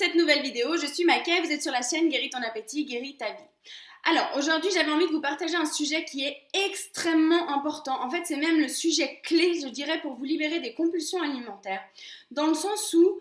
cette nouvelle vidéo, je suis Maïka, vous êtes sur la chaîne Guéris ton appétit, guéris ta vie. Alors aujourd'hui j'avais envie de vous partager un sujet qui est extrêmement important. En fait c'est même le sujet clé je dirais pour vous libérer des compulsions alimentaires. Dans le sens où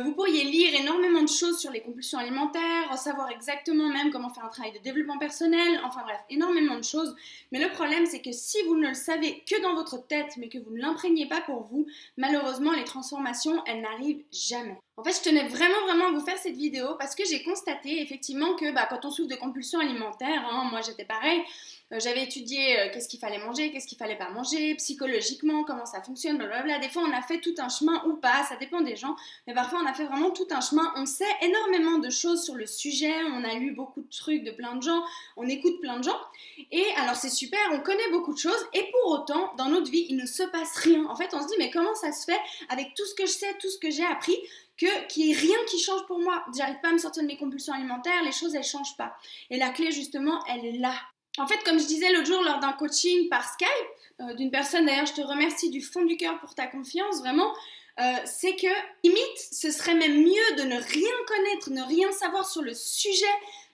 vous pourriez lire énormément de choses sur les compulsions alimentaires, savoir exactement même comment faire un travail de développement personnel, enfin bref, énormément de choses. Mais le problème c'est que si vous ne le savez que dans votre tête mais que vous ne l'imprégnez pas pour vous, malheureusement les transformations elles n'arrivent jamais. En fait, je tenais vraiment à vous faire cette vidéo parce que j'ai constaté effectivement que quand on souffre de compulsions alimentaires, moi j'étais pareil, j'avais étudié qu'est-ce qu'il fallait manger, qu'est-ce qu'il fallait pas manger, psychologiquement, comment ça fonctionne, blablabla. Des fois on a fait tout un chemin ou pas, ça dépend des gens, mais parfois on a fait vraiment tout un chemin. On sait énormément de choses sur le sujet, on a lu beaucoup de trucs de plein de gens, on écoute plein de gens, et alors c'est super, on connaît beaucoup de choses, et pour autant, dans notre vie, il ne se passe rien. En fait, on se dit, mais comment ça se fait avec tout ce que je sais, tout ce que j'ai appris, qu'il n'y ait rien qui change pour moi. J'arrive pas à me sortir de mes compulsions alimentaires, les choses elles changent pas. Et la clé justement, elle est là. En fait, comme je disais l'autre jour lors d'un coaching par Skype, d'une personne d'ailleurs, je te remercie du fond du cœur pour ta confiance, vraiment, c'est que limite, ce serait même mieux de ne rien connaître, ne rien savoir sur le sujet,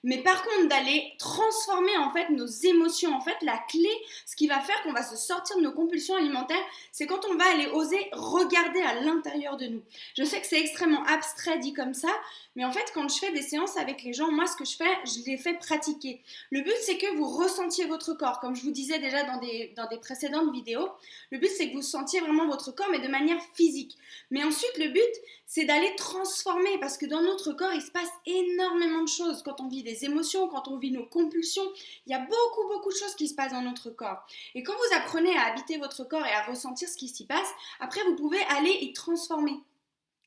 mais par contre d'aller transformer en fait nos émotions. En fait, la clé, ce qui va faire qu'on va se sortir de nos compulsions alimentaires, c'est quand on va aller oser regarder à l'intérieur de nous. Je sais que c'est extrêmement abstrait dit comme ça, mais en fait, quand je fais des séances avec les gens, moi ce que je fais, je les fais pratiquer. Le but, c'est que vous ressentiez votre corps, comme je vous disais déjà dans des précédentes vidéos. Le but, c'est que vous sentiez vraiment votre corps, mais de manière physique. Mais ensuite, le but, c'est d'aller transformer, parce que dans notre corps, il se passe énormément de choses. Quand on vit des émotions, quand on vit nos compulsions, il y a beaucoup de choses qui se passent dans notre corps. Et quand vous apprenez à habiter votre corps et à ressentir ce qui s'y passe, après, vous pouvez aller y transformer.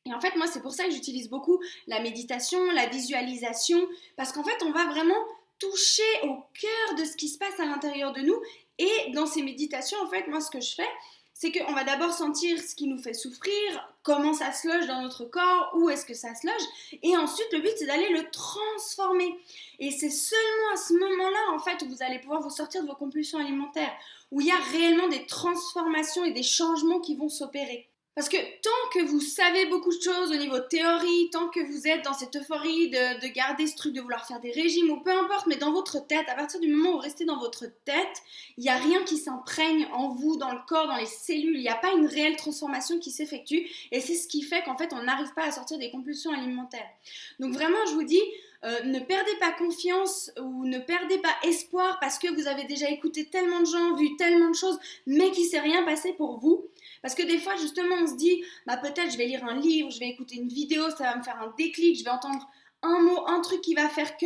Et en fait, moi, c'est pour ça que j'utilise beaucoup la méditation, la visualisation, parce qu'en fait, on va vraiment toucher au cœur de ce qui se passe à l'intérieur de nous. Et dans ces méditations, en fait, moi, ce que je fais, c'est qu'on va d'abord sentir ce qui nous fait souffrir, comment ça se loge dans notre corps, où est-ce que ça se loge, et ensuite le but c'est d'aller le transformer. Et c'est seulement à ce moment-là en fait où vous allez pouvoir vous sortir de vos compulsions alimentaires, où il y a réellement des transformations et des changements qui vont s'opérer. Parce que tant que vous savez beaucoup de choses au niveau théorie, tant que vous êtes dans cette euphorie de garder ce truc de vouloir faire des régimes ou peu importe, mais dans votre tête, à partir du moment où vous restez dans votre tête, il n'y a rien qui s'imprègne en vous, dans le corps, dans les cellules, il n'y a pas une réelle transformation qui s'effectue et c'est ce qui fait qu'en fait on n'arrive pas à sortir des compulsions alimentaires. Donc vraiment je vous dis, ne perdez pas confiance ou ne perdez pas espoir parce que vous avez déjà écouté tellement de gens, vu tellement de choses, mais qu'il ne s'est rien passé pour vous. Parce que des fois, justement, on se dit, peut-être je vais lire un livre, je vais écouter une vidéo, ça va me faire un déclic, je vais entendre un mot, un truc qui va faire que.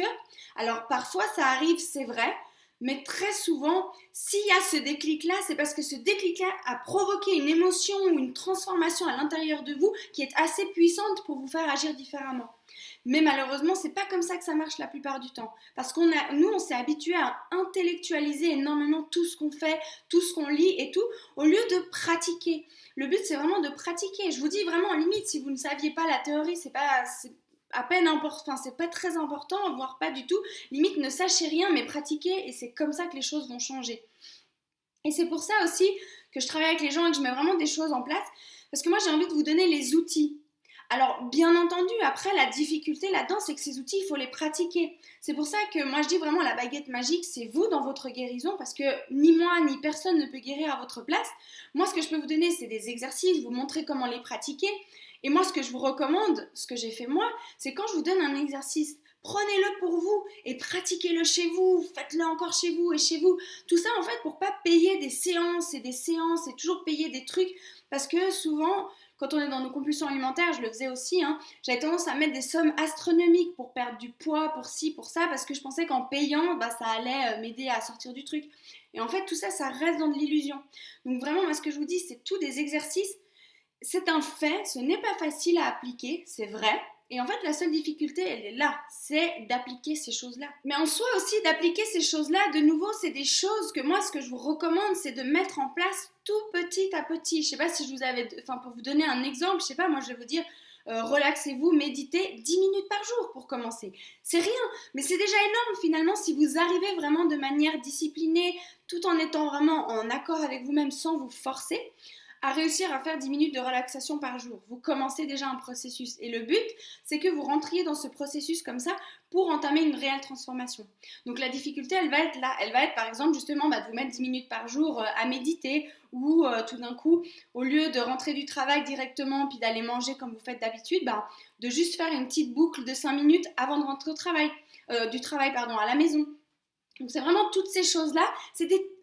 Alors parfois, ça arrive, c'est vrai, mais très souvent, s'il y a ce déclic-là, c'est parce que ce déclic-là a provoqué une émotion ou une transformation à l'intérieur de vous qui est assez puissante pour vous faire agir différemment. Mais malheureusement, c'est pas comme ça que ça marche la plupart du temps. Parce nous, on s'est habitué à intellectualiser énormément tout ce qu'on fait, tout ce qu'on lit et tout, au lieu de pratiquer. Le but, c'est vraiment de pratiquer. Je vous dis vraiment, limite, si vous ne saviez pas la théorie, c'est à peine important, c'est pas très important, voire pas du tout. Limite, ne sachez rien, mais pratiquez, et c'est comme ça que les choses vont changer. Et c'est pour ça aussi que je travaille avec les gens et que je mets vraiment des choses en place, parce que moi, j'ai envie de vous donner les outils. Alors, bien entendu, après, la difficulté là-dedans, c'est que ces outils, il faut les pratiquer. C'est pour ça que moi, je dis vraiment la baguette magique, c'est vous dans votre guérison, parce que ni moi, ni personne ne peut guérir à votre place. Moi, ce que je peux vous donner, c'est des exercices, vous montrer comment les pratiquer. Et moi, ce que je vous recommande, ce que j'ai fait moi, c'est quand je vous donne un exercice, prenez-le pour vous et pratiquez-le chez vous, faites-le encore chez vous et chez vous. Tout ça, en fait, pour pas payer des séances et toujours payer des trucs, parce que souvent, quand on est dans nos compulsions alimentaires, je le faisais aussi, j'avais tendance à mettre des sommes astronomiques pour perdre du poids, pour ci, pour ça, parce que je pensais qu'en payant, ça allait m'aider à sortir du truc. Et en fait, tout ça, ça reste dans de l'illusion. Donc vraiment, moi, ce que je vous dis, c'est tous des exercices. C'est un fait, ce n'est pas facile à appliquer, c'est vrai. Et en fait, la seule difficulté, elle est là, c'est d'appliquer ces choses-là. Mais en soi aussi, d'appliquer ces choses-là, de nouveau, c'est des choses que moi, ce que je vous recommande, c'est de mettre en place tout petit à petit. Je sais pas si je vous avais... pour vous donner un exemple, je sais pas, moi, je vais vous dire, relaxez-vous, méditez 10 minutes par jour pour commencer. C'est rien, mais c'est déjà énorme finalement si vous arrivez vraiment de manière disciplinée, tout en étant vraiment en accord avec vous-même sans vous forcer. à réussir à faire 10 minutes de relaxation par jour. Vous commencez déjà un processus. Et le but, c'est que vous rentriez dans ce processus comme ça pour entamer une réelle transformation. Donc la difficulté, elle va être là. Elle va être par exemple justement de vous mettre 10 minutes par jour à méditer ou tout d'un coup, au lieu de rentrer du travail directement puis d'aller manger comme vous faites d'habitude, de juste faire une petite boucle de 5 minutes avant de rentrer au travail, à la maison. Donc c'est vraiment toutes ces choses-là,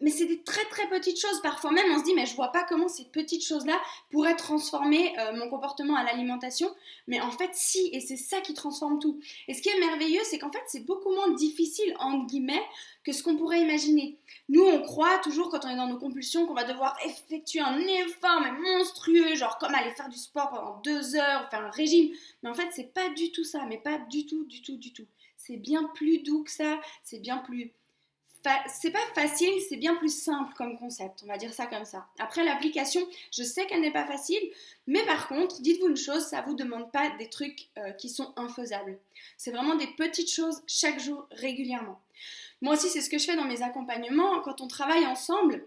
mais c'est des très très petites choses. Parfois même on se dit mais je vois pas comment ces petites choses-là pourraient transformer mon comportement à l'alimentation. Mais en fait si, et c'est ça qui transforme tout. Et ce qui est merveilleux, c'est qu'en fait c'est beaucoup moins difficile entre guillemets que ce qu'on pourrait imaginer. Nous on croit toujours quand on est dans nos compulsions qu'on va devoir effectuer un effort mais monstrueux, genre comme aller faire du sport pendant 2 heures, faire un régime. Mais en fait c'est pas du tout ça, mais pas du tout, du tout, du tout. C'est bien plus doux que ça, c'est bien plus... C'est pas facile, c'est bien plus simple comme concept, on va dire ça comme ça. Après l'application, je sais qu'elle n'est pas facile, mais par contre, dites-vous une chose, ça vous demande pas des trucs qui sont infaisables. C'est vraiment des petites choses chaque jour, régulièrement. Moi aussi, c'est ce que je fais dans mes accompagnements. Quand on travaille ensemble,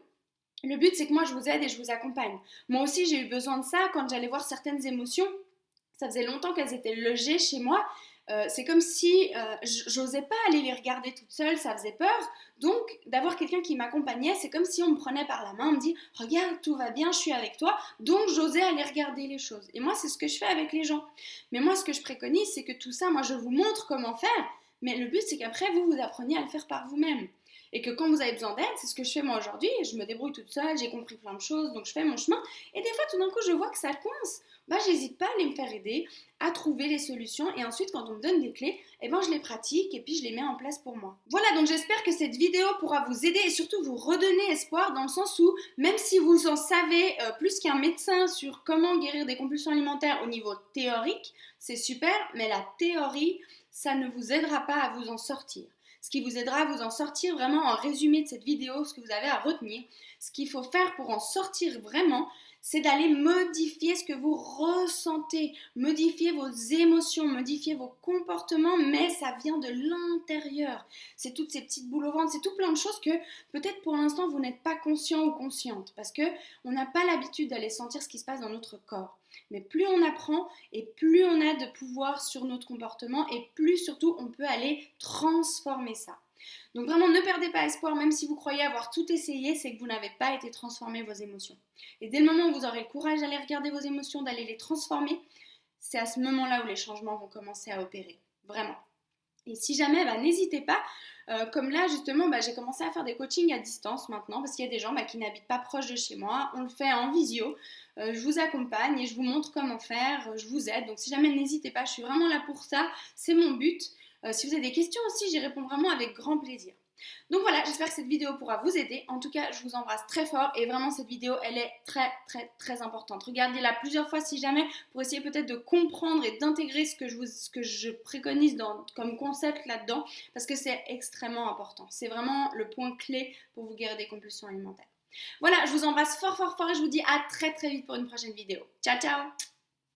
le but c'est que moi je vous aide et je vous accompagne. Moi aussi, j'ai eu besoin de ça quand j'allais voir certaines émotions. Ça faisait longtemps qu'elles étaient logées chez moi. C'est comme si j'osais pas aller les regarder toute seule, ça faisait peur. Donc, d'avoir quelqu'un qui m'accompagnait, c'est comme si on me prenait par la main, on me dit « Regarde, tout va bien, je suis avec toi ». Donc, j'osais aller regarder les choses. Et moi, c'est ce que je fais avec les gens. Mais moi, ce que je préconise, c'est que tout ça, moi, je vous montre comment faire. Mais le but, c'est qu'après, vous appreniez à le faire par vous-même. Et que quand vous avez besoin d'aide, c'est ce que je fais moi aujourd'hui, je me débrouille toute seule, j'ai compris plein de choses, donc je fais mon chemin. Et des fois, tout d'un coup, je vois que ça coince. J'hésite pas à aller me faire aider, à trouver les solutions. Et ensuite, quand on me donne des clés, je les pratique et puis je les mets en place pour moi. Voilà, donc j'espère que cette vidéo pourra vous aider et surtout vous redonner espoir dans le sens où, même si vous en savez plus qu'un médecin sur comment guérir des compulsions alimentaires au niveau théorique, c'est super, mais la théorie, ça ne vous aidera pas à vous en sortir. Ce qui vous aidera à vous en sortir vraiment en résumé de cette vidéo, ce que vous avez à retenir, ce qu'il faut faire pour en sortir vraiment, c'est d'aller modifier ce que vous ressentez, modifier vos émotions, modifier vos comportements, mais ça vient de l'intérieur. C'est toutes ces petites boules au ventre, c'est tout plein de choses que peut-être pour l'instant vous n'êtes pas conscient ou consciente, parce qu'on n'a pas l'habitude d'aller sentir ce qui se passe dans notre corps. Mais plus on apprend et plus on a de pouvoir sur notre comportement et plus surtout on peut aller transformer ça. Donc vraiment ne perdez pas espoir, même si vous croyez avoir tout essayé, c'est que vous n'avez pas été transformer vos émotions. Et dès le moment où vous aurez le courage d'aller regarder vos émotions, d'aller les transformer, c'est à ce moment-là où les changements vont commencer à opérer. Vraiment. Et si jamais, n'hésitez pas. Comme là, justement, j'ai commencé à faire des coachings à distance maintenant parce qu'il y a des gens qui n'habitent pas proche de chez moi. On le fait en visio. Je vous accompagne et je vous montre comment faire. Je vous aide. Donc, si jamais, n'hésitez pas. Je suis vraiment là pour ça. C'est mon but. Si vous avez des questions aussi, j'y réponds vraiment avec grand plaisir. Donc voilà, j'espère que cette vidéo pourra vous aider. En tout cas, je vous embrasse très fort et vraiment cette vidéo, elle est très très très importante. Regardez-la plusieurs fois si jamais pour essayer peut-être de comprendre et d'intégrer ce que je préconise comme concept là-dedans parce que c'est extrêmement important. C'est vraiment le point clé pour vous guérir des compulsions alimentaires. Voilà, je vous embrasse fort fort fort et je vous dis à très très vite pour une prochaine vidéo. Ciao ciao!